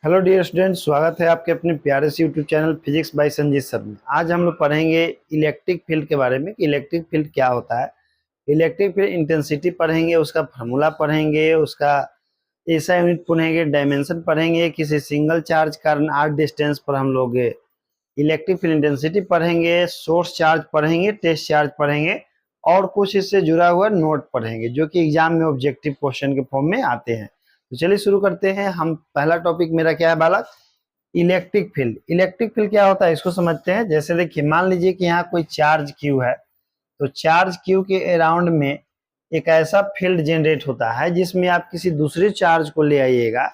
Hello dear student, स्वागत है आपके अपने प्यारे से YouTube channel physics bye Sanjeet sir में। आज हम लोग पढ़ेंगे इलेक्ट्रिक फील्ड के बारे में कि इलेक्ट्रिक फील्ड क्या होता है। इलेक्ट्रिक फील्ड इंटेंसिटी पढ़ेंगे, उसका फार्मूला पढ़ेंगे, उसका एसआई यूनिट पढ़ेंगे, डायमेंशन पढ़ेंगे, किसी सिंगल चार्ज कारण आर डिस्टेंस पर हम लोग इलेक्ट्रिक फील्ड इंटेंसिटी पढ़ेंगे, सोर्स चार्ज पढ़ेंगे, टेस्ट चार्ज पढ़ेंगे और कुछ इससे जुड़ा हुआ नोट पढ़ेंगे जो कि एग्जाम में ऑब्जेक्टिव क्वेश्चन के फॉर्म में आते हैं। तो चलिए शुरू करते हैं। हम पहला टॉपिक मेरा क्या है बालक? Electric field. इलेक्ट्रिक फील्ड क्या होता है इसको समझते हैं। जैसे देखिए, मान लीजिए कि यहाँ कोई चार्ज क्यू है, तो चार्ज क्यू के अराउंड में एक ऐसा फील्ड जनरेट होता है जिसमें आप किसी दूसरे चार्ज को ले आइएगा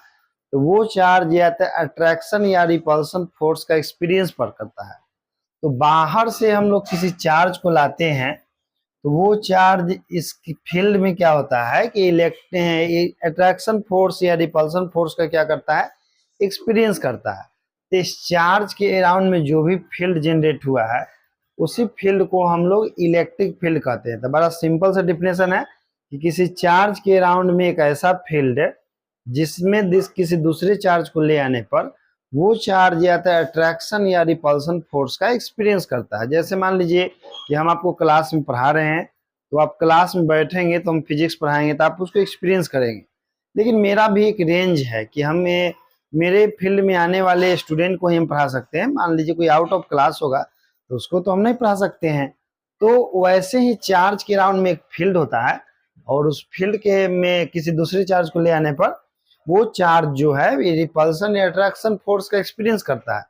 तो वो चार्ज या तो अट्रैक्शन या रिपल्सन फोर्स का एक्सपीरियंस पर करता है। तो बाहर से हम लोग किसी चार्ज को लाते हैं तो वो चार्ज इस फील्ड में क्या होता है कि अट्रैक्शन फोर्स या रिपल्सन फोर्स का क्या करता है, एक्सपीरियंस करता है। तो इस चार्ज के अराउंड में जो भी फील्ड जनरेट हुआ है उसी फील्ड को हम लोग इलेक्ट्रिक फील्ड कहते हैं। तो बड़ा सिंपल सा डिफिनेशन है कि किसी चार्ज के अराउंड में एक ऐसा फील्ड है जिसमें किसी दूसरे चार्ज को ले आने पर वो चार्ज या तो अट्रैक्शन या रिपल्सन फोर्स का एक्सपीरियंस करता है। जैसे मान लीजिए कि हम आपको क्लास में पढ़ा रहे हैं, तो आप क्लास में बैठेंगे तो हम फिजिक्स पढ़ाएंगे तो आप उसको एक्सपीरियंस करेंगे। लेकिन मेरा भी एक रेंज है कि हमें मेरे फील्ड में आने वाले स्टूडेंट को ही हम पढ़ा सकते हैं। मान लीजिए कोई आउट ऑफ क्लास होगा तो उसको तो हम नहीं पढ़ा सकते हैं। तो वैसे ही चार्ज के राउंड में एक फील्ड होता है और उस फील्ड के में किसी दूसरे चार्ज को ले आने पर वो चार्ज जो है रिपल्सन या अट्रैक्शन फोर्स का एक्सपीरियंस करता है।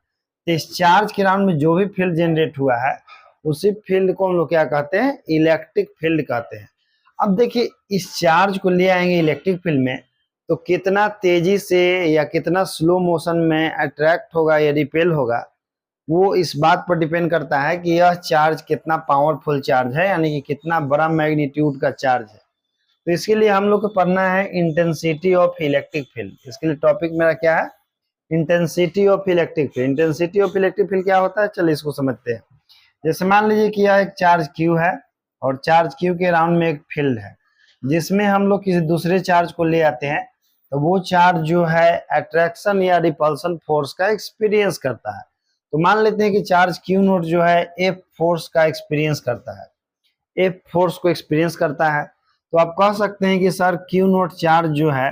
तो इस चार्ज के राउंड में जो भी फील्ड जनरेट हुआ है उसी फील्ड को हम लोग क्या कहते हैं, इलेक्ट्रिक फील्ड कहते हैं। अब देखिए, इस चार्ज को ले आएंगे इलेक्ट्रिक फील्ड में तो कितना तेजी से या कितना स्लो मोशन में अट्रैक्ट होगा या रिपेल होगा वो इस बात पर डिपेंड करता है कि यह चार्ज कितना पावरफुल चार्ज है, यानी कि कितना बड़ा मैग्नीट्यूड का चार्ज है। तो इसके लिए हम लोग को पढ़ना है इंटेंसिटी ऑफ इलेक्ट्रिक फील्ड। इसके लिए टॉपिक मेरा क्या है, intensity of electric field. Intensity of electric field क्या होता है, चलिए इसको समझते हैं। जैसे मान लीजिए कि यह एक चार्ज क्यू है और चार्ज क्यू के राउंड में एक फील्ड है जिसमें हम लोग किसी दूसरे चार्ज को ले आते हैं तो वो चार्ज जो है अट्रैक्शन या रिपल्सन फोर्स का एक्सपीरियंस करता है। तो मान लेते हैं कि चार्ज क्यू नोट जो है एफ फोर्स का एक्सपीरियंस करता है, एफ फोर्स को एक्सपीरियंस करता है। तो आप कह सकते हैं कि सर क्यू नोट चार्ज जो है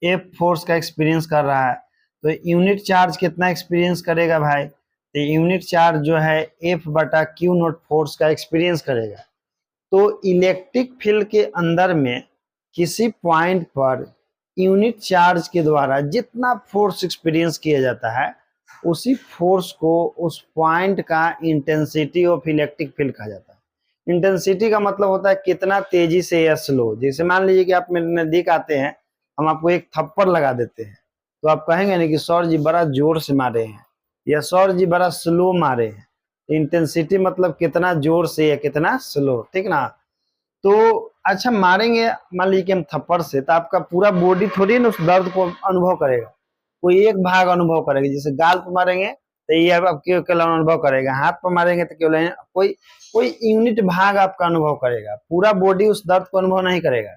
एफ फोर्स का एक्सपीरियंस कर रहा है, तो यूनिट चार्ज कितना एक्सपीरियंस करेगा भाई? तो यूनिट चार्ज जो है एफ बटा क्यू नोट फोर्स का एक्सपीरियंस करेगा। तो इलेक्ट्रिक फील्ड के अंदर में किसी पॉइंट पर यूनिट चार्ज के द्वारा जितना फोर्स एक्सपीरियंस किया जाता है उसी फोर्स को उस पॉइंट का इंटेंसिटी ऑफ इलेक्ट्रिक फील्ड कहा जाता है। इंटेंसिटी का मतलब होता है कितना तेजी से या स्लो। जैसे मान लीजिए कि आप मेरे नजदीक आते हैं, हम आपको एक थप्पड़ लगा देते हैं तो आप कहेंगे नहीं कि सौर जी बड़ा जोर से मारे हैं या सौर जी बड़ा स्लो मारे हैं। इंटेंसिटी मतलब कितना जोर से या कितना स्लो, ठीक ना। तो अच्छा, मारेंगे मान लीजिए कि हम थप्पड़ से तो आपका पूरा बॉडी थोड़ी ना उस दर्द को अनुभव करेगा, कोई एक भाग अनुभव करेगा। जैसे गाल पर मारेंगे तो ये आप केवल अनुभव करेगा, हाथ पर मारेंगे तो केवल कोई कोई यूनिट भाग आपका अनुभव करेगा, पूरा बॉडी उस दर्द को अनुभव नहीं करेगा,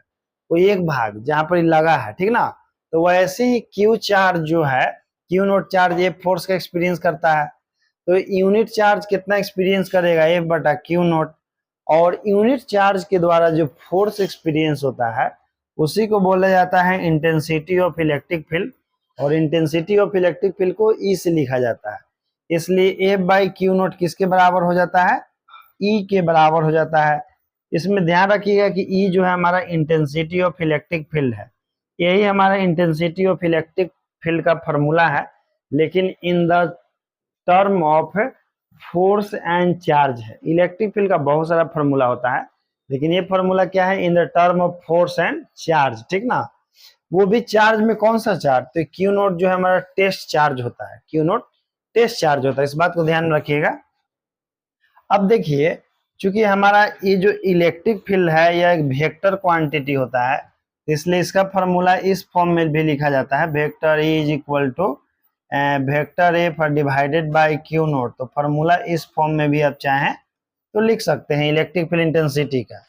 कोई एक भाग जहां पर लगा है, ठीक ना। तो वैसे ही क्यू चार्ज जो है, Q note charge F force का एक्सपीरियंस करता है। तो यूनिट चार्ज कितना एक्सपीरियंस करेगा, एफ बटा क्यू नोट। और यूनिट चार्ज के द्वारा जो फोर्स एक्सपीरियंस होता है उसी को बोला जाता है इंटेंसिटी ऑफ इलेक्ट्रिक फील्ड। और इंटेंसिटी ऑफ इलेक्ट्रिक फील्ड को ई से लिखा जाता है, इसलिए एफ बाई क्यू नोट किसके बराबर हो जाता है, ई के बराबर हो जाता है। इसमें ध्यान रखिएगा कि ई जो है हमारा इंटेंसिटी ऑफ इलेक्ट्रिक फील्ड है, यही हमारा इंटेंसिटी ऑफ इलेक्ट्रिक फील्ड का फॉर्मूला है, लेकिन in the term of force and charge है। इलेक्ट्रिक फील्ड का बहुत सारा फॉर्मूला होता है लेकिन ये फॉर्मूला क्या है, in the term of force and charge, ठीक ना। वो भी चार्ज में कौन सा चार्ज, तो क्यू नोट जो है हमारा टेस्ट चार्ज होता है, क्यू नोट टेस्ट चार्ज होता है, इस बात को ध्यान में रखिएगा। अब देखिए, चूंकि हमारा ये जो इलेक्ट्रिक फील्ड है यह एक वेक्टर क्वांटिटी होता है, इसलिए इसका फॉर्मूला इस फॉर्म में भी लिखा जाता है, vector E is equal to vector F divided by Q naught. तो फॉर्मूला इस फॉर्म में भी आप चाहें तो लिख सकते हैं इलेक्ट्रिक फील्ड इंटेंसिटी का।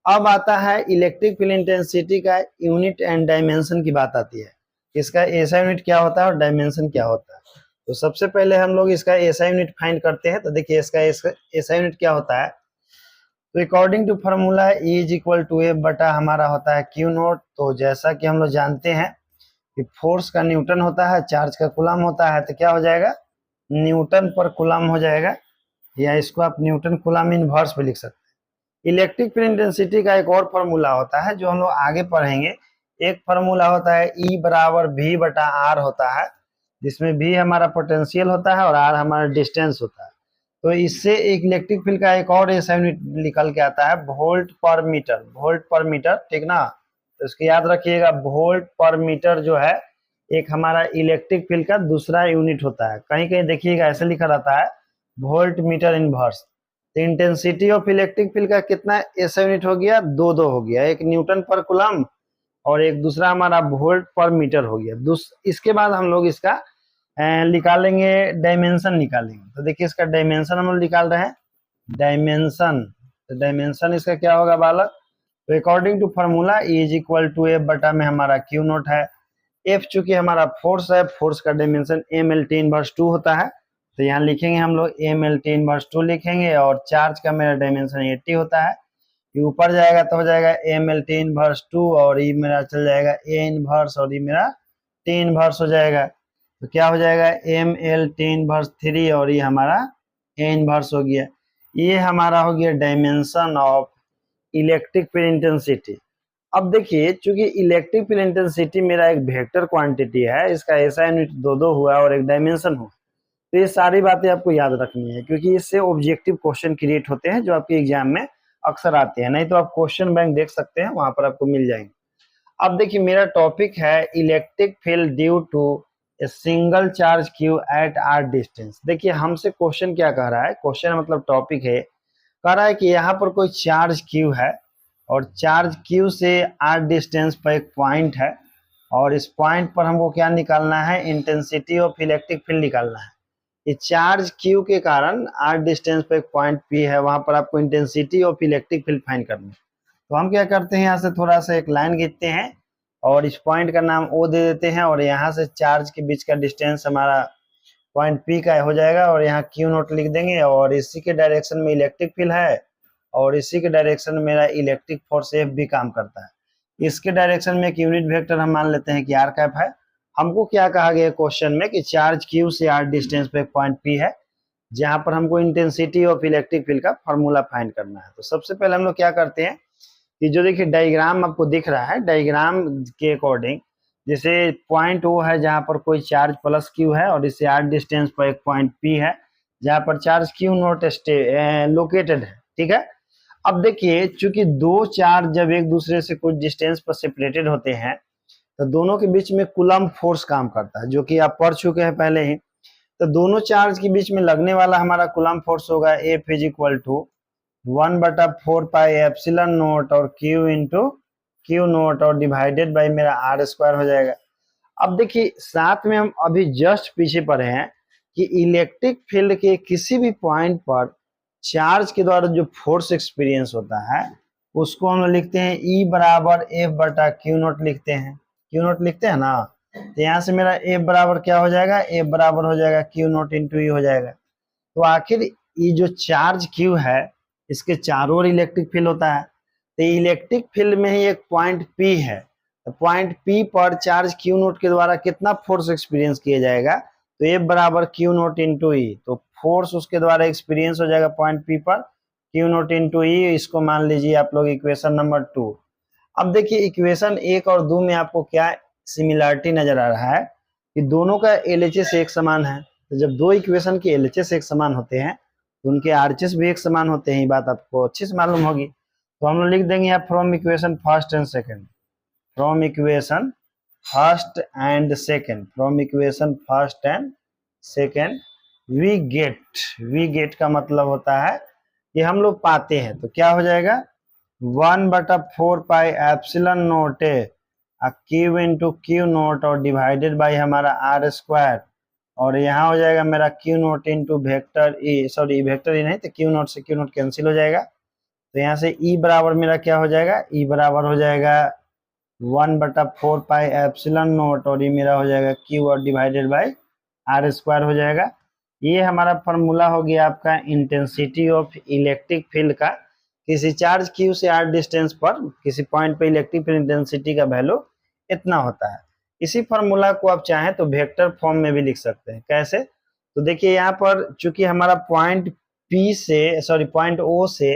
अब आता है इलेक्ट्रिक फील्ड इंटेंसिटी का यूनिट एंड डायमेंशन की बात आती है। इसका एसआई यूनिट क्या होता है और डायमेंशन क्या होता है। तो सबसे पहले हम लोग इसका एसआई यूनिट फाइंड करते हैं। तो देखिए इसका एसआई यूनिट क्या होता है। तो according to formula E is equal to F बटा हमारा होता है क्यू नोट। तो जैसा कि हम लोग जानते हैं कि फोर्स का न्यूटन होता है, चार्ज का कूलम होता है, तो क्या हो जाएगा, न्यूटन पर कूलम हो जाएगा, या इसको आप न्यूटन कूलम इनवर्स भी लिख सकते हैं। इलेक्ट्रिक फील्ड इंटेंसिटी का एक और फार्मूला होता है जो हम लोग आगे पढ़ेंगे। एक फार्मूला होता है E बराबर V बटा R होता है, जिसमें V हमारा पोटेंशियल होता है और R हमारा डिस्टेंस होता है। तो इससे एक इलेक्ट्रिक फील्ड का एक और एसआई यूनिट निकल के आता है, वोल्ट पर मीटर। वोल्ट पर मीटर, ठीक ना। तो इसको याद रखिएगा, वोल्ट पर मीटर जो है एक हमारा इलेक्ट्रिक फील्ड का दूसरा यूनिट होता है। कहीं कहीं देखिएगा ऐसे लिखा रहता है वोल्ट मीटर इनवर्स। तो इंटेंसिटी ऑफ इलेक्ट्रिक फील्ड का कितना एसआई यूनिट हो गया, दो हो गया, एक न्यूटन पर कूलम और एक दूसरा हमारा वोल्ट पर मीटर हो गया। इसके बाद हम लोग इसका निकालेंगे, डायमेंशन निकालेंगे। तो देखिए इसका डायमेंशन हम लोग निकाल रहे हैं, डायमेंशन। तो डायमेंशन इसका क्या होगा बालक, तो according to formula E is equal to F बटा में हमारा क्यू नोट है। F चूंकि हमारा फोर्स है, फोर्स का डायमेंशन MLT इनवर्स 2 होता है। तो यहाँ लिखेंगे हम लोग MLT इनवर्स 2 लिखेंगे, और चार्ज का मेरा डायमेंशन 80 होता है। ये ऊपर जाएगा तो हो जाएगा MLT इनवर्स 2, और ये मेरा चल जाएगा A इनवर्स, और ये मेरा T इनवर्स हो जाएगा। तो क्या हो जाएगा MLT इनवर्स 3, और ये हमारा A इनवर्स हो गया। ये हमारा हो गया dimension of electric field intensity. अब देखिए चूंकि इलेक्ट्रिक फील्ड इंटेंसिटी मेरा एक वेक्टर क्वांटिटी है, इसका एसआई यूनिट दो हुआ और एक डायमेंशन हुआ। तो ये सारी बातें आपको याद रखनी है, क्योंकि इससे ऑब्जेक्टिव क्वेश्चन क्रिएट होते हैं जो आपके एग्जाम में अक्सर आते हैं। नहीं तो आप क्वेश्चन बैंक देख सकते हैं, वहां पर आपको मिल जाएंगे। अब देखिए मेरा टॉपिक है electric field due to a single charge Q at R distance. देखिए हमसे क्वेश्चन क्या कह रहा है, क्वेश्चन मतलब टॉपिक है, कह रहा है कि यहाँ पर कोई चार्ज क्यू है और चार्ज क्यू से आर डिस्टेंस पर एक पॉइंट है, और इस पॉइंट पर हमको क्या निकालना है, इंटेंसिटी ऑफ इलेक्ट्रिक फील्ड निकालना है। ये चार्ज क्यू के कारण आर डिस्टेंस पर एक पॉइंट पी है, वहां पर आपको intensity of electric field find करनी है। तो हम क्या करते हैं, यहाँ से थोड़ा सा एक लाइन खींचते हैं और इस पॉइंट का नाम O दे देते हैं, और यहाँ से चार्ज के बीच का डिस्टेंस हमारा पॉइंट P का हो जाएगा, और यहाँ Q नोट लिख देंगे। और इसी के डायरेक्शन में इलेक्ट्रिक फील्ड है, और इसी के डायरेक्शन में मेरा इलेक्ट्रिक फोर्स F भी काम करता है। इसके डायरेक्शन में एक यूनिट वेक्टर हम मान लेते हैं कि R कैप है। हमको क्या कहा गया क्वेश्चन में कि चार्ज Q से R डिस्टेंस पे एक पॉइंट P है, जहां पर हमको इंटेंसिटी ऑफ इलेक्ट्रिक फील्ड का फॉर्मूला फाइंड करना है। तो सबसे पहले हम लोग क्या करते हैं कि जो देखिए डायग्राम आपको दिख रहा है, डायग्राम के अकॉर्डिंग जैसे पॉइंट O है जहां पर कोई चार्ज प्लस Q है, और इससे R डिस्टेंस पर एक पॉइंट P है जहां पर चार्ज Q नोट लोकेटेड है, ठीक है। अब देखिए चूंकि दो चार्ज जब एक दूसरे से कुछ डिस्टेंस पर सेपरेटेड होते हैं, तो दोनों के बीच में कूलम फोर्स काम करता है, जो कि आप पढ़ चुके हैं पहले ही। तो दोनों चार्ज के बीच में लगने वाला हमारा कूलम फोर्स होगा F is equal to 1/4 pi epsilon naught और Q इंटू Q नोट, और डिवाइडेड बाई मेरा R² हो जाएगा। अब देखिए साथ में हम अभी जस्ट पीछे पढ़े हैं कि इलेक्ट्रिक फील्ड के किसी भी पॉइंट पर चार्ज के द्वारा जो फोर्स एक्सपीरियंस होता है उसको हम लिखते हैं E बराबर F बटा Q नोट लिखते हैं। Q नोट लिखते हैं ना, तो यहाँ से मेरा F बराबर क्या हो जाएगा, F बराबर हो जाएगा Q नोट इंटू E हो जाएगा। तो आखिर ये जो चार्ज Q है इसके चारों ओर इलेक्ट्रिक फील्ड होता है, तो इलेक्ट्रिक फील्ड में ही एक पॉइंट P है। तो पॉइंट P पर चार्ज Q नोट के द्वारा कितना फोर्स एक्सपीरियंस किया जाएगा, तो F बराबर Q नोट इंटू E। तो फोर्स उसके द्वारा एक्सपीरियंस हो जाएगा पॉइंट P पर Q नोट इंटू E। इसको मान लीजिए आप लोग इक्वेशन नंबर 2। अब देखिए इक्वेशन 1 और 2 में आपको क्या सिमिलरिटी नजर आ रहा है कि दोनों का LHS एक समान है। तो जब दो इक्वेशन के LHS एक समान होते हैं तो उनके RHS भी एक समान होते हैं, ये बात आपको अच्छे से मालूम होगी। तो हम लोग लिख देंगे यहाँ from equation first and second, from equation first and second, from equation first and second we get का मतलब होता है कि हम लोग पाते हैं। तो क्या हो जाएगा 1/4 pi epsilon note Q into Q naught और डिवाइडेड बाई हमारा R², और यहाँ हो जाएगा मेरा Q note into vector E, sorry vector E नहीं तो Q नोट से Q नोट कैंसिल हो जाएगा। तो यहाँ से E बराबर मेरा क्या हो जाएगा, E बराबर हो जाएगा 1/4 पाई एप्सिलॉन नॉट, और ये मेरा हो जाएगा क्यू और डिवाइडेड बाय आर स्क्वायर हो जाएगा। ये हमारा फॉर्मूला हो गया आपका इंटेंसिटी ऑफ इलेक्ट्रिक फील्ड का। किसी चार्ज क्यू से आर डिस्टेंस पर किसी पॉइंट पे इलेक्ट्रिक फील्ड इंटेंसिटी का वैल्यू इतना होता है। इसी फॉर्मूला को आप चाहें तो वेक्टर फॉर्म में भी लिख सकते हैं। कैसे? तो देखिए यहाँ पर चूंकि हमारा पॉइंट ओ से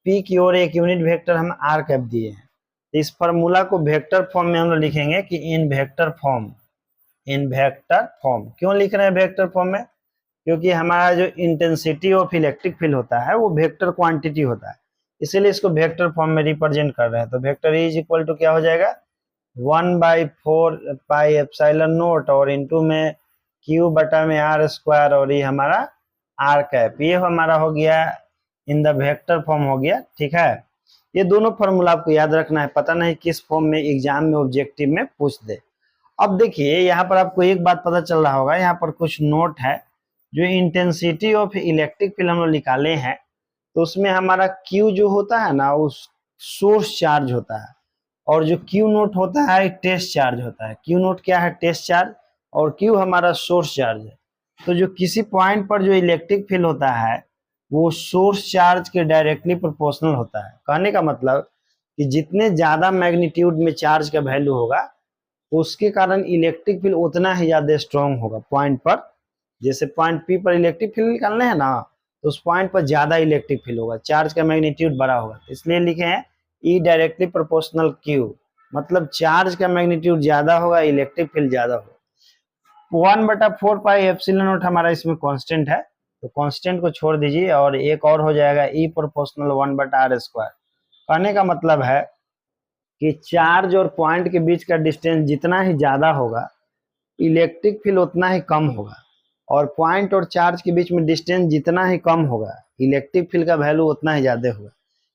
पी की ओर एक यूनिट वेक्टर हम आर कैप दिए हैं, तो इस फॉर्मूला को वेक्टर फॉर्म में हम लोग लिखेंगे कि इन वेक्टर फॉर्म। क्यों लिख रहे हैं वेक्टर फॉर्म में? क्योंकि हमारा जो इंटेंसिटी ऑफ इलेक्ट्रिक फील्ड होता है वो वेक्टर क्वांटिटी होता है, इसीलिए इसको वेक्टर फॉर्म में रिप्रेजेंट कर रहे हैं। तो वेक्टर इज इक्वल टू क्या हो जाएगा, 1/4 पाई एप्सिलॉन नॉट और इंटू में क्यू बटा में आर स्क्वायर, और ये हमारा आर कैप। ये हमारा हो गया इन द वेक्टर फॉर्म हो गया। ठीक है, ये दोनों फॉर्मूला आपको याद रखना है, पता नहीं किस फॉर्म में एग्जाम में ऑब्जेक्टिव में पूछ दे। अब देखिए यहाँ पर आपको एक बात पता चल रहा होगा, यहाँ पर कुछ नोट है। जो इंटेंसिटी ऑफ इलेक्ट्रिक फील्ड हम लोग निकाले हैं, तो उसमें हमारा क्यू जो होता है ना वो सोर्स चार्ज होता है, और जो क्यू नोट होता है टेस्ट चार्ज होता है। क्यू नोट क्या है? टेस्ट चार्ज, और क्यू हमारा सोर्स चार्ज है। तो जो किसी पॉइंट पर जो इलेक्ट्रिक फील्ड होता है वो सोर्स चार्ज के डायरेक्टली प्रोपोर्शनल होता है। कहने का मतलब कि जितने ज्यादा मैग्नीट्यूड में चार्ज का वैल्यू होगा उसके कारण इलेक्ट्रिक फील्ड उतना ही ज्यादा स्ट्रॉन्ग होगा पॉइंट पर। जैसे पॉइंट पी पर इलेक्ट्रिक फील्ड निकालने हैं ना, तो उस पॉइंट पर ज्यादा इलेक्ट्रिक फील्ड होगा, चार्ज का मैग्नीट्यूड बड़ा होगा, तो इसलिए लिखे हैं ई डायरेक्टली प्रोपोर्शनल क्यू, मतलब चार्ज का मैग्नीट्यूड ज्यादा होगा, इलेक्ट्रिक फील्ड ज्यादा होगा। 1/4 पाई एप्सिलॉन नॉट हमारा इसमें कांस्टेंट है, तो कांस्टेंट को छोड़ दीजिए और एक और हो जाएगा ई प्रोपोर्शनल 1/r स्क्वायर। कहने का मतलब है कि चार्ज और पॉइंट के बीच का डिस्टेंस जितना ही ज्यादा होगा इलेक्ट्रिक फील्ड उतना ही कम होगा, और पॉइंट और चार्ज के बीच में डिस्टेंस जितना ही कम होगा इलेक्ट्रिक फील्ड का वैल्यू उतना ही ज्यादा होगा।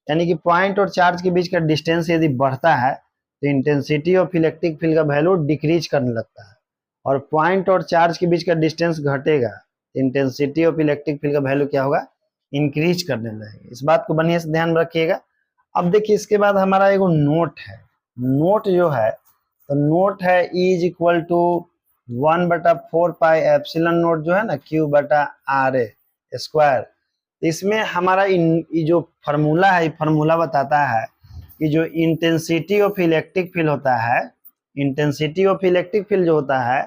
यानी कि पॉइंट और चार्ज के बीच का डिस्टेंस यदि बढ़ता है तो इंटेंसिटी ऑफ इलेक्ट्रिक फील्ड का वैल्यू डिक्रीज करने लगता है, और पॉइंट और चार्ज के बीच का डिस्टेंस घटेगा तो इंटेंसिटी ऑफ इलेक्ट्रिक फील्ड का वैल्यू क्या होगा, इंक्रीज करने लगेगा। इस बात को बढ़िया से ध्यान में रखिएगा। अब देखिए इसके बाद हमारा एगो नोट है। नोट जो है तो नोट है E is equal to 1/4 pi epsilon naught जो है ना क्यू बटा आर ए स्क्वायर। इसमें हमारा जो फार्मूला है, फार्मूला बताता है कि जो इंटेंसिटी ऑफ इलेक्ट्रिक फील्ड होता है, इंटेंसिटी ऑफ इलेक्ट्रिक फील्ड जो होता है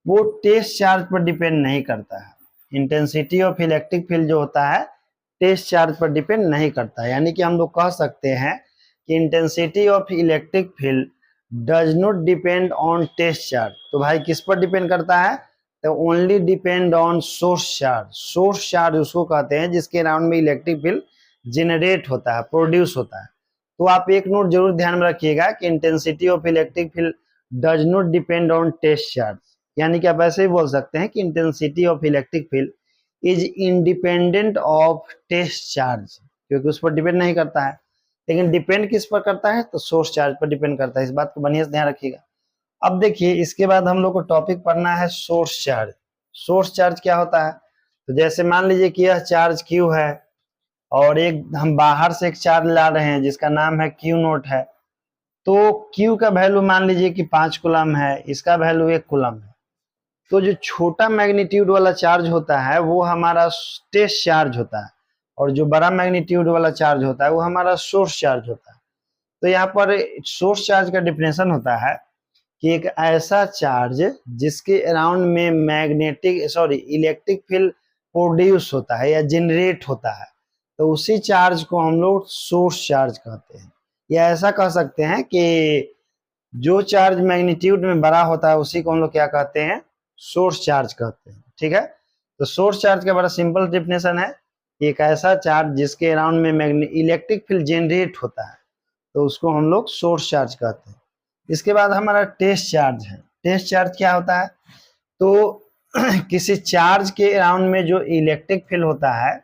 वो टेस्ट चार्ज पर डिपेंड नहीं करता है। इंटेंसिटी ऑफ इलेक्ट्रिक फील्ड जो होता है टेस्ट चार्ज पर डिपेंड नहीं करता है। यानी कि हम लोग कह सकते हैं कि intensity of electric field does not depend on test charge. तो भाई किस पर डिपेंड करता है? तो only depend on source charge. Source charge उसको कहते हैं जिसके अराउंड में इलेक्ट्रिक फील्ड जनरेट होता है, प्रोड्यूस होता है। तो आप एक नोट जरूर ध्यान में रखिएगा कि intensity of electric field does not depend on test charge. यानी कि आप ऐसे ही बोल सकते हैं कि intensity of electric field is independent of test charge, क्योंकि उस पर डिपेंड नहीं करता है। लेकिन डिपेंड किस पर करता है? तो सोर्स चार्ज पर डिपेंड करता है। इस बात को बढ़िया से ध्यान रखिएगा। अब देखिए इसके बाद हम लोग को टॉपिक पढ़ना है सोर्स चार्ज। सोर्स चार्ज क्या होता है? तो जैसे मान लीजिए कि यह चार्ज क्यू है और एक हम बाहर से एक चार्ज ला रहे हैं जिसका नाम है क्यू नोट है। तो क्यू का वैल्यू मान लीजिए कि 5 कूलम है, इसका वैल्यू 1 कूलम है। तो जो छोटा मैग्नीट्यूड वाला चार्ज होता है वो हमारा टेस्ट चार्ज होता है, और जो बड़ा मैग्नीट्यूड वाला चार्ज होता है वो हमारा सोर्स चार्ज होता है। तो यहाँ पर सोर्स चार्ज का डिफिनेशन होता है कि एक ऐसा चार्ज जिसके अराउंड में इलेक्ट्रिक फील्ड प्रोड्यूस होता है या जनरेट होता है, तो उसी चार्ज को हम लोग सोर्स चार्ज कहते हैं। या ऐसा कह सकते हैं कि जो चार्ज मैग्नीट्यूड में बड़ा होता है उसी को हम लोग क्या कहते हैं, सोर्स चार्ज कहते हैं। ठीक है, तो सोर्स चार्ज का बड़ा सिंपल डिफिनेशन है, एक ऐसा चार्ज जिसके अराउंड में इलेक्ट्रिक फील्ड जनरेट होता है तो उसको हम लोग सोर्स चार्ज कहते हैं। इसके बाद हमारा टेस्ट चार्ज है। टेस्ट चार्ज क्या होता है? तो किसी चार्ज के अराउंड में जो इलेक्ट्रिक फील्ड होता है,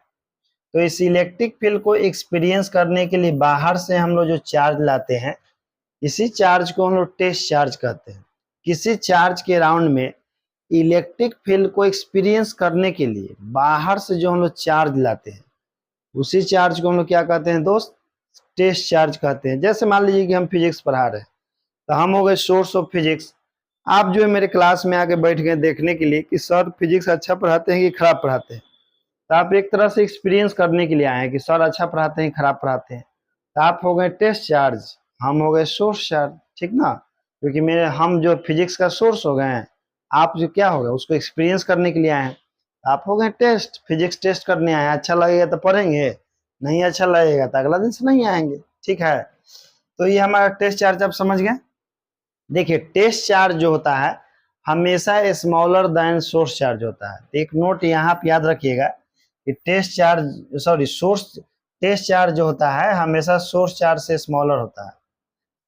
तो इस इलेक्ट्रिक फील्ड को एक्सपीरियंस करने के लिए बाहर से हम लोग जो चार्ज लाते हैं इसी चार्ज को हम लोग टेस्ट चार्ज कहते हैं। किसी चार्ज के अराउंड में इलेक्ट्रिक फील्ड को एक्सपीरियंस करने के लिए बाहर से जो हम लोग चार्ज लाते हैं उसी चार्ज को हम लोग क्या कहते हैं दोस्त, टेस्ट चार्ज कहते हैं। जैसे मान लीजिए कि हम फिजिक्स पढ़ा रहे हैं तो हम हो गए सोर्स ऑफ फिजिक्स। आप जो है मेरे क्लास में आके बैठ गए देखने के लिए कि सर फिजिक्स अच्छा पढ़ाते हैं कि खराब पढ़ाते हैं। तो आप एक तरह से एक्सपीरियंस करने के लिए आए हैं कि सर अच्छा पढ़ाते हैं खराब पढ़ाते हैं। तो आप हो गए टेस्ट चार्ज, हम हो गए सोर्स चार्ज, ठीक ना। क्योंकि मेरे हम जो फिजिक्स का सोर्स हो गए हैं, आप जो क्या हो गए उसको एक्सपीरियंस करने के लिए आए हैं। आप हो गए टेस्ट, फिजिक्स टेस्ट करने आए हैं। अच्छा लगेगा तो पढ़ेंगे, नहीं अच्छा लगेगा तो अगला दिन से नहीं आएंगे, ठीक है। तो ये हमारा टेस्ट चार्ज आप समझ गए। देखिए टेस्ट चार्ज जो होता है हमेशा स्मॉलर देन सोर्स चार्ज होता है। तो एक नोट यहाँ पे याद रखिएगा कि सोर्स टेस्ट चार्ज जो होता है हमेशा सोर्स चार्ज से स्मॉलर होता है।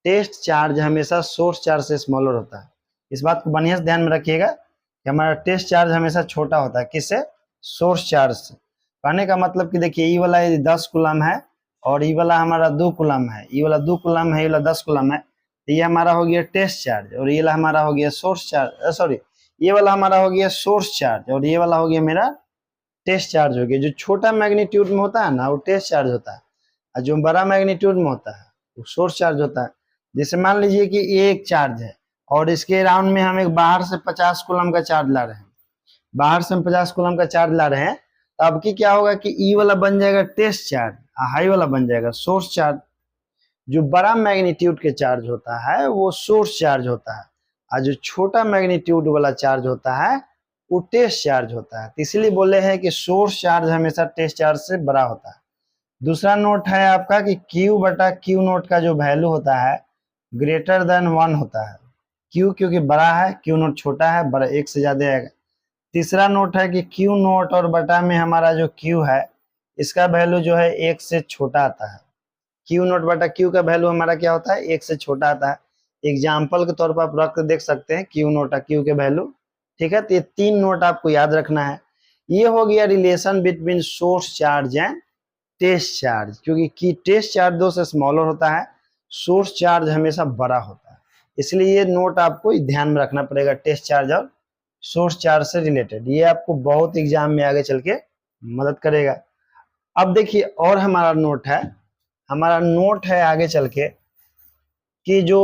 टेस्ट चार्ज हमेशा सोर्स चार्ज से स्मॉलर होता है। इस बात को बढ़िया से ध्यान में रखिएगा कि हमारा टेस्ट चार्ज हमेशा छोटा होता है। किससे? सोर्स चार्ज से। कहने का मतलब कि देखिए ई वाला 10 कूलम है और ई वाला हमारा 2 कूलम है, ई वाला 2 कूलम है, ई वाला 10 कूलम है। तो ये हमारा हो गया टेस्ट चार्ज और ये वाला हमारा हो गया सोर्स चार्ज, ये वाला हमारा हो गया सोर्स चार्ज और ये वाला हो गया मेरा टेस्ट चार्ज हो गया। जो छोटा मैग्नीट्यूड में होता है ना वो टेस्ट चार्ज होता है, और जो बड़ा मैग्नीट्यूड में होता है वो सोर्स चार्ज होता है। जैसे मान लीजिए कि ये एक चार्ज है और इसके राउंड में हम एक बाहर से 50 कूलम का चार्ज ला रहे हैं, बाहर से हम 50 कूलम का चार्ज ला रहे हैं। तो अब की क्या होगा कि ई वाला बन जाएगा टेस्ट चार्ज, हाई वाला बन जाएगा सोर्स चार्ज। जो बड़ा मैग्नीट्यूड के चार्ज होता है वो सोर्स चार्ज होता है, और जो छोटा मैग्नीट्यूड वाला चार्ज होता है वो टेस्ट चार्ज होता है। इसलिए बोले हैं कि सोर्स चार्ज हमेशा टेस्ट चार्ज से बड़ा होता है। दूसरा नोट है आपका कि Q बटा Q नोट का जो वैल्यू होता है ग्रेटर देन 1 होता है। Q क्योंकि बड़ा है, Q नोट छोटा है, बड़ा एक से ज्यादा आएगा। तीसरा नोट है कि Q नोट और बटा में हमारा जो Q है इसका वैल्यू जो है एक से छोटा आता है। Q नोट बटा Q का वैल्यू हमारा क्या होता है? एक से छोटा आता है। एग्जाम्पल के तौर पर आप रख कर देख सकते हैं Q नोट और Q के वैल्यू, ठीक है। तो ये 3 नोट आपको याद रखना है। ये हो गया relation between source charge and test charge, क्योंकि टेस्ट चार्ज 2 से स्मॉलर होता है, सोर्स चार्ज हमेशा बड़ा होता है। इसलिए ये नोट आपको ध्यान में रखना पड़ेगा, टेस्ट चार्ज और सोर्स चार्ज से रिलेटेड। ये आपको बहुत एग्जाम में आगे चल के मदद करेगा। अब देखिए और हमारा नोट है आगे चल के कि जो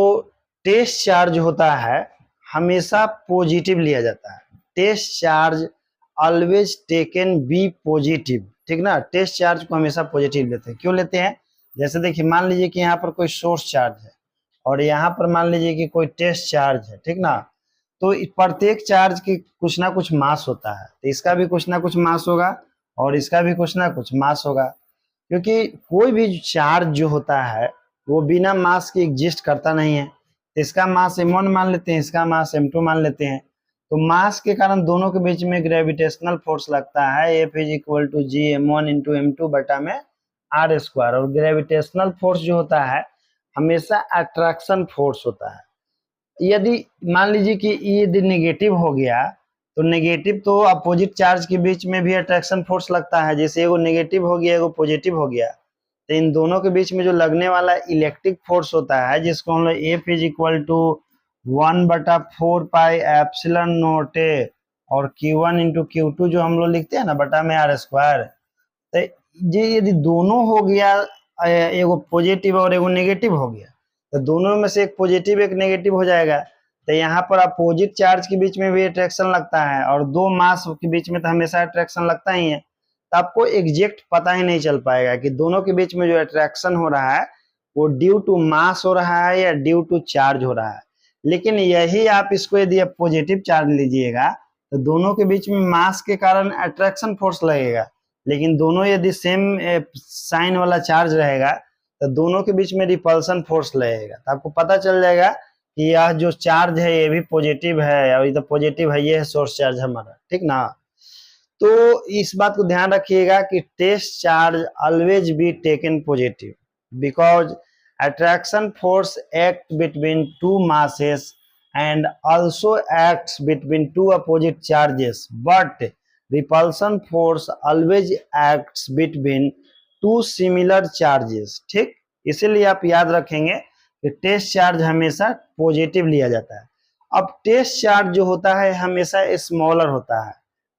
टेस्ट चार्ज होता है हमेशा पॉजिटिव लिया जाता है। Test charge always taken be positive, ठीक ना। टेस्ट चार्ज को हमेशा पॉजिटिव लेते हैं। क्यों लेते हैं? जैसे देखिए मान लीजिए कि यहाँ पर कोई सोर्स चार्ज है और यहाँ पर मान लीजिए कि कोई टेस्ट चार्ज है, ठीक ना। तो प्रत्येक चार्ज की कुछ ना कुछ मास होता है, तो इसका भी कुछ ना कुछ मास होगा और इसका भी कुछ ना कुछ मास होगा। क्योंकि कोई भी चार्ज जो होता है वो बिना मास के एग्जिस्ट करता नहीं है। तो इसका मास m1 मान लेते हैं, इसका मास m2 मान लेते हैं। तो मास के कारण दोनों के बीच में ग्रेविटेशनल फोर्स लगता है, F is equal to G m1 into m2 बटा में r स्क्वायर। और ग्रेविटेशनल फोर्स जो होता है हमेशा अट्रैक्शन फोर्स होता है। यदि मान लीजिए कि यदि नेगेटिव हो गया तो नेगेटिव तो अपोजिट चार्ज के बीच में भी अट्रैक्शन फोर्स लगता है। जैसे एगो नेगेटिव हो गया एगो पॉजिटिव हो गया, तो इन दोनों के बीच में जो लगने वाला इलेक्ट्रिक फोर्स होता है जिसको हम लोग F is equal to 1/4 pi epsilon nought a और Q1 इंटू Q2 जो हम लोग लिखते हैं ना बटा में r स्क्वायर। तो ये यदि दोनों हो गया, एगो पॉजिटिव और एगो नेगेटिव हो गया, तो दोनों में से एक पॉजिटिव एक नेगेटिव हो जाएगा। तो यहाँ पर अपोजिट चार्ज के बीच में भी अट्रैक्शन लगता है और दो मास के बीच में तो हमेशा अट्रैक्शन लगता ही है। तो आपको एग्जैक्ट पता ही नहीं चल पाएगा कि दोनों के बीच में जो अट्रैक्शन हो रहा है वो ड्यू टू मास हो रहा है या ड्यू टू चार्ज हो रहा है। लेकिन यही आप इसको यदि आप पॉजिटिव चार्ज लीजिएगा तो दोनों के बीच में मास के कारण अट्रैक्शन फोर्स लगेगा, लेकिन दोनों यदि सेम साइन वाला चार्ज रहेगा तो दोनों के बीच में रिपल्सन फोर्स लगेगा। तो आपको पता चल जाएगा कि यह जो चार्ज है ये भी पॉजिटिव है और ये तो पॉजिटिव है, ये है सोर्स चार्ज हमारा, ठीक ना। तो इस बात को ध्यान रखिएगा कि test charge always be taken positive because attraction force act between two masses and also acts between two opposite charges, but repulsion force always acts between two similar charges, ठीक। इसीलिए आप याद रखेंगे कि टेस्ट चार्ज हमेशा positive लिया जाता है। अब टेस्ट चार्ज जो होता है हमेशा स्मॉलर होता है,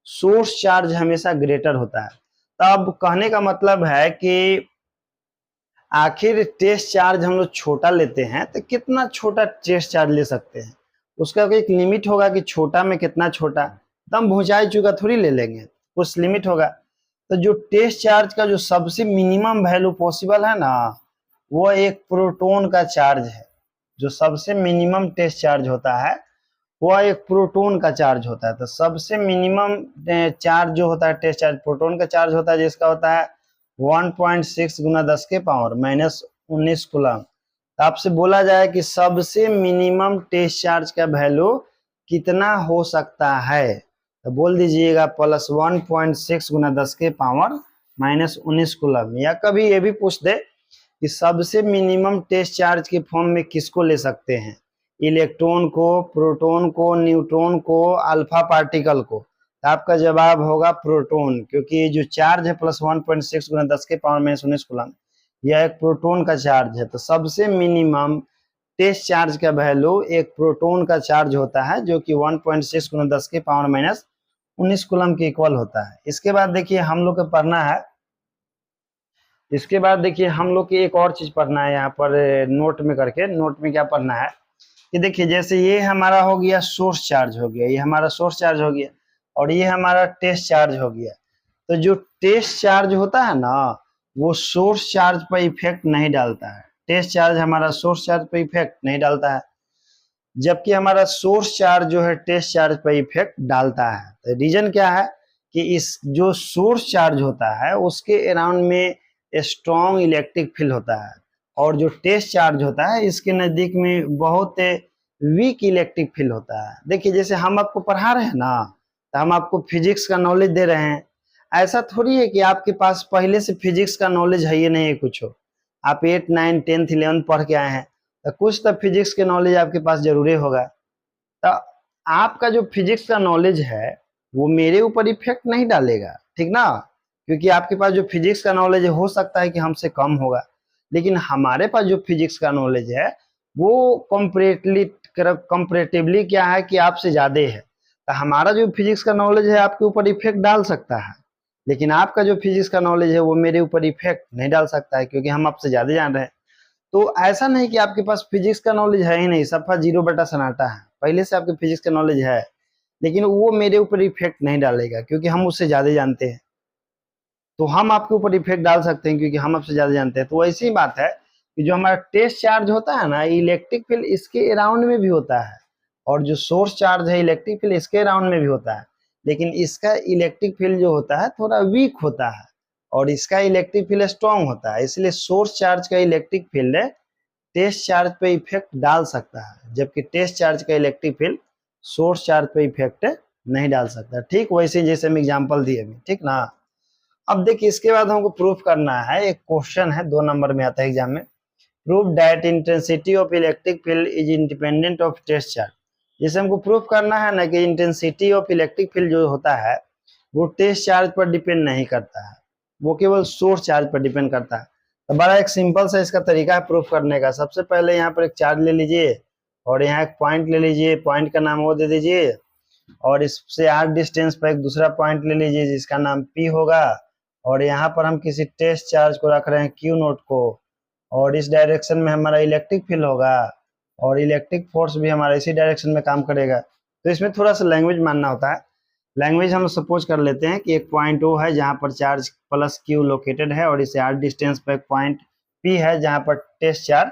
सोर्स चार्ज हमेशा ग्रेटर होता है। तो अब कहने का मतलब है कि आखिर टेस्ट चार्ज हम लोग छोटा लेते हैं तो कितना छोटा टेस्ट चार्ज ले सकते हैं, उसका एक लिमिट होगा कि छोटा में कितना छोटा, एकदम भुजाई चुका थोड़ी ले लेंगे, कुछ लिमिट होगा। तो जो टेस्ट चार्ज का जो सबसे मिनिमम वैल्यू पॉसिबल है ना, वो एक प्रोटॉन का चार्ज है। जो सबसे मिनिमम टेस्ट चार्ज होता है वह एक प्रोटॉन का चार्ज होता है। तो सबसे मिनिमम चार्ज जो होता है टेस्ट चार्ज प्रोटॉन का चार्ज होता है, जिसका होता है 1.6 गुना 10 के पावर माइनस 19 कूलम। तो आपसे बोला जाए कि सबसे मिनिमम टेस्ट चार्ज का वैल्यू कितना हो सकता है, तो बोल दीजिएगा प्लस 1.6 गुना 10 के पावर माइनस 19 कूलम। या कभी ये भी पूछ दे कि सबसे मिनिमम टेस्ट चार्ज के फॉर्म में किसको ले सकते हैं, इलेक्ट्रॉन को, प्रोटॉन को, न्यूट्रॉन को, अल्फा पार्टिकल को, तो आपका जवाब होगा प्रोटॉन, क्योंकि जो चार्ज है प्लस 1.6 गुना 10 के पावर माइनस 19 कूलम, यह एक प्रोटॉन का चार्ज है। तो सबसे मिनिमम टेस्ट चार्ज का वैल्यू एक प्रोटॉन का चार्ज होता है, जो कि 1.6 गुना 10 के पावर माइनस 19 कूलम के इक्वल होता है। इसके बाद देखिए हम लोग को पढ़ना है, इसके बाद देखिए हम लोग की एक और चीज पढ़ना है यहाँ पर नोट में करके। नोट में क्या पढ़ना है कि देखिए जैसे ये हमारा हो गया सोर्स चार्ज हो गया, ये हमारा सोर्स चार्ज हो गया, और ये हमारा टेस्ट चार्ज हो गया। तो जो टेस्ट चार्ज होता है ना, वो सोर्स चार्ज पर इफेक्ट नहीं डालता है। टेस्ट चार्ज हमारा सोर्स चार्ज पर इफेक्ट नहीं डालता है, जबकि हमारा सोर्स चार्ज जो है टेस्ट चार्ज पर इफेक्ट डालता है। तो रीजन क्या है कि इस जो सोर्स चार्ज होता है उसके अराउंड में स्ट्रॉन्ग इलेक्ट्रिक फील्ड होता है, और जो टेस्ट चार्ज होता है इसके नजदीक में बहुत वीक इलेक्ट्रिक फील्ड होता है। देखिए जैसे हम आपको पढ़ा रहे हैं ना, तो हम आपको फिजिक्स का नॉलेज दे रहे हैं। ऐसा थोड़ी है कि आपके पास पहले से फिजिक्स का नॉलेज है, ये नहीं है कुछ हो। आप 8, 9, 10, 11 पढ़ के आए हैं, तो कुछ तो फिजिक्स के नॉलेज आपके पास जरूरी होगा। तो आपका जो फिजिक्स का नॉलेज है वो मेरे ऊपर इफेक्ट नहीं डालेगा, ठीक ना, क्योंकि आपके पास जो फिजिक्स का नॉलेज है हो सकता है कि हमसे कम होगा, लेकिन हमारे पास जो फिजिक्स का नॉलेज है वो कंपैरेटिवली क्या है कि आपसे ज्यादा है। तो हमारा जो फिजिक्स का नॉलेज है आपके ऊपर इफेक्ट डाल सकता है, लेकिन आपका जो फिजिक्स का नॉलेज है वो मेरे ऊपर इफेक्ट नहीं डाल सकता है, क्योंकि हम आपसे ज्यादा जान रहे हैं। तो ऐसा नहीं कि आपके पास फिजिक्स का नॉलेज है ही नहीं, सफा 0 बटा सन्नाटा है, पहले से आपके फिजिक्स का नॉलेज है, लेकिन वो मेरे ऊपर इफेक्ट नहीं डालेगा क्योंकि हम उससे ज्यादा जानते हैं। तो हम आपके ऊपर इफेक्ट डाल सकते हैं क्योंकि हम आपसे ज्यादा जानते हैं। तो ऐसी बात है कि जो हमारा टेस्ट चार्ज होता है ना, इलेक्ट्रिक फील्ड इसके अराउंड में भी होता है, और जो सोर्स चार्ज है इलेक्ट्रिक फील्ड इसके अराउंड में भी होता है, लेकिन इसका इलेक्ट्रिक फील्ड जो होता है थोड़ा वीक होता है और इसका इलेक्ट्रिक फील्ड स्ट्रॉन्ग होता है। इसलिए सोर्स चार्ज का इलेक्ट्रिक फील्ड टेस्ट चार्ज पे इफेक्ट डाल सकता है, जबकि टेस्ट चार्ज का इलेक्ट्रिक फील्ड सोर्स चार्ज पे इफेक्ट नहीं डाल सकता। ठीक वैसे जैसे हम एग्जांपल दिए अभी, ठीक ना। अब देखिए इसके बाद हमको प्रूफ करना है, एक क्वेश्चन है 2 नंबर में आता है एग्जाम में, proof that intensity of electric field is independent of test charge. जैसे हमको प्रूफ करना है ना कि इंटेंसिटी ऑफ इलेक्ट्रिक फील्ड जो होता है वो टेस्ट चार्ज पर डिपेंड नहीं करता है, वो केवल सोर्स चार्ज पर डिपेंड करता है। तो बड़ा एक सिंपल सा इसका तरीका है प्रूफ करने का। सबसे पहले यहाँ पर एक चार्ज ले लीजिए और यहाँ एक पॉइंट ले लीजिए, पॉइंट का नाम वो दे दीजिए, और इससे r डिस्टेंस पर एक दूसरा पॉइंट ले लीजिए जिसका नाम P होगा, और यहाँ पर हम किसी टेस्ट चार्ज को रख रहे हैं Q नोट को, और इस डायरेक्शन में हमारा इलेक्ट्रिक फील्ड होगा और इलेक्ट्रिक फोर्स भी हमारा इसी डायरेक्शन में काम करेगा। तो इसमें थोड़ा सा लैंग्वेज मानना होता है। लैंग्वेज हम सपोज कर लेते हैं कि एक पॉइंट O है जहाँ पर चार्ज प्लस Q लोकेटेड है, और इसे r डिस्टेंस पर एक पॉइंट P है जहाँ पर test charge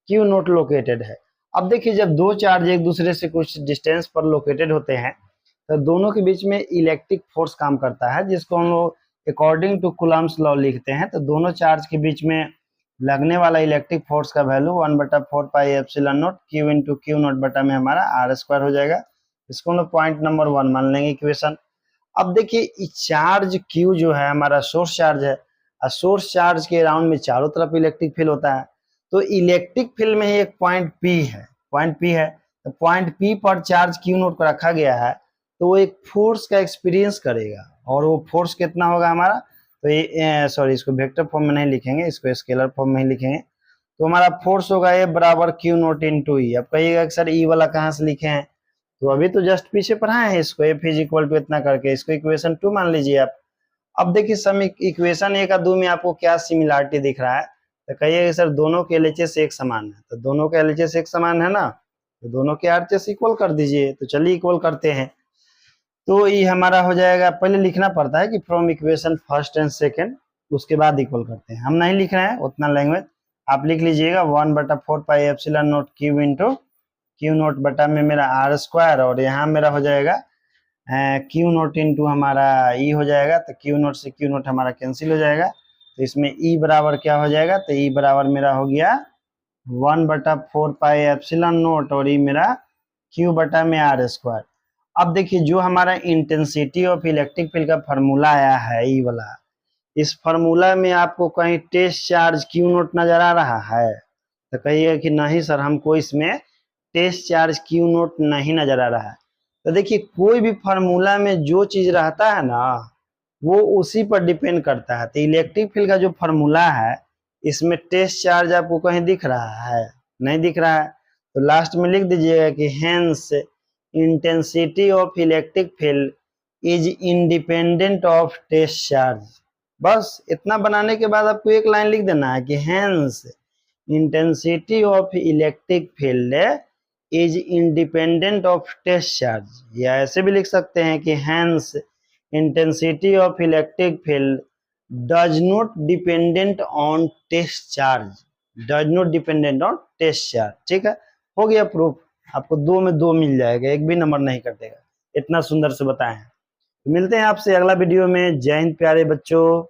Q naught located है। अब देखिए जब दो चार्ज एक दूसरे से कुछ डिस्टेंस पर लोकेटेड होते हैं तो दोनों के बीच में इलेक्ट्रिक फोर्स काम करता है, जिसको हम लोग अकॉर्डिंग टू कूलम्स लॉ लिखते हैं। तो दोनों चार्ज के बीच में लगने वाला इलेक्ट्रिक फोर्स का value 1/4 pi epsilon not Q into Q not बटा में हमारा r² हो जाएगा। इसको हम लोग पॉइंट नंबर 1 मान लेंगे इक्वेशन। अब देखिए चार्ज Q जो है हमारा सोर्स चार्ज है, और सोर्स चार्ज के अराउंड में चारों तरफ इलेक्ट्रिक फील्ड होता है। तो इलेक्ट्रिक फील्ड में ही एक पॉइंट P है, पॉइंट P है, तो पॉइंट P पर चार्ज Q नोट को रखा गया है, तो वो एक फोर्स का एक्सपीरियंस करेगा, और वो फोर्स कितना होगा हमारा, तो ये सॉरी इसको वेक्टर फॉर्म में नहीं लिखेंगे, इसको स्केलर फॉर्म में ही लिखेंगे। तो हमारा फोर्स होगा ए बराबर Q नोट इंटू ई। अब कहिएगा कि सर ई वाला कहाँ से लिखे हैं, तो अभी तो जस्ट पीछे पढ़ाए हैं इसको, एफ इज इक्वल टू इतना करके, इसको इक्वेशन 2 मान लीजिए आप। अब देखिए सम इक्वेशन 1 और 2 में आपको क्या सिमिलरिटी दिख रहा है, तो कहिए कि सर दोनों के एलएचएस एक समान है, तो दोनों के एलएचएस एक समान है ना, तो दोनों के आरएचएस इक्वल कर दीजिए। तो चलिए इक्वल करते हैं। तो ये हमारा हो जाएगा, पहले लिखना पड़ता है कि from equation first and second, उसके बाद इक्वल करते हैं। हम नहीं लिख रहे हैं उतना लैंग्वेज, आप लिख लीजिएगा 1/4 pi epsilon not Q into Q not बटा में मेरा आर स्क्वायर, और यहाँ मेरा हो जाएगा क्यू नॉट इंटू हमारा ई हो जाएगा, तो क्यू नॉट से क्यू नॉट हमारा कैंसिल हो जाएगा, तो इसमें ई बराबर क्या हो जाएगा, तो ई बराबर मेरा हो गया 1/4 पाई एप्सिलॉन नॉट, और ई मेरा क्यू बटा में आर स्क्वायर। अब देखिए जो हमारा इंटेंसिटी ऑफ इलेक्ट्रिक फील्ड का फार्मूला आया है ई वाला, इस फार्मूला में आपको कहीं टेस्ट चार्ज क्यू नॉट नजर आ रहा है? तो कहिए कि नहीं सर, हमको इसमें टेस्ट चार्ज क्यू नॉट नहीं नजर आ रहा है। तो देखिए कोई भी फार्मूला में जो चीज रहता है ना, वो उसी पर डिपेंड करता है। तो इलेक्ट्रिक फील्ड का जो फार्मूला है, इसमें टेस्ट चार्ज आपको कहीं दिख रहा है? नहीं दिख रहा है, तो लास्ट में लिख दीजिएगा कि hence intensity of electric field is independent of test charge. बस इतना बनाने के बाद आपको एक लाइन लिख देना है कि hence intensity of electric field is independent of test charge, या ऐसे भी लिख सकते हैं कि hence intensity of electric field does not dependent on test charge, does not dependent on test charge. ठीक है, हो गया प्रूफ। आपको 2 में 2 मिल जाएगा, एक भी नंबर नहीं कटेगा, इतना सुंदर से बताए हैं। मिलते हैं आपसे अगला वीडियो में। जय हिंद प्यारे बच्चों।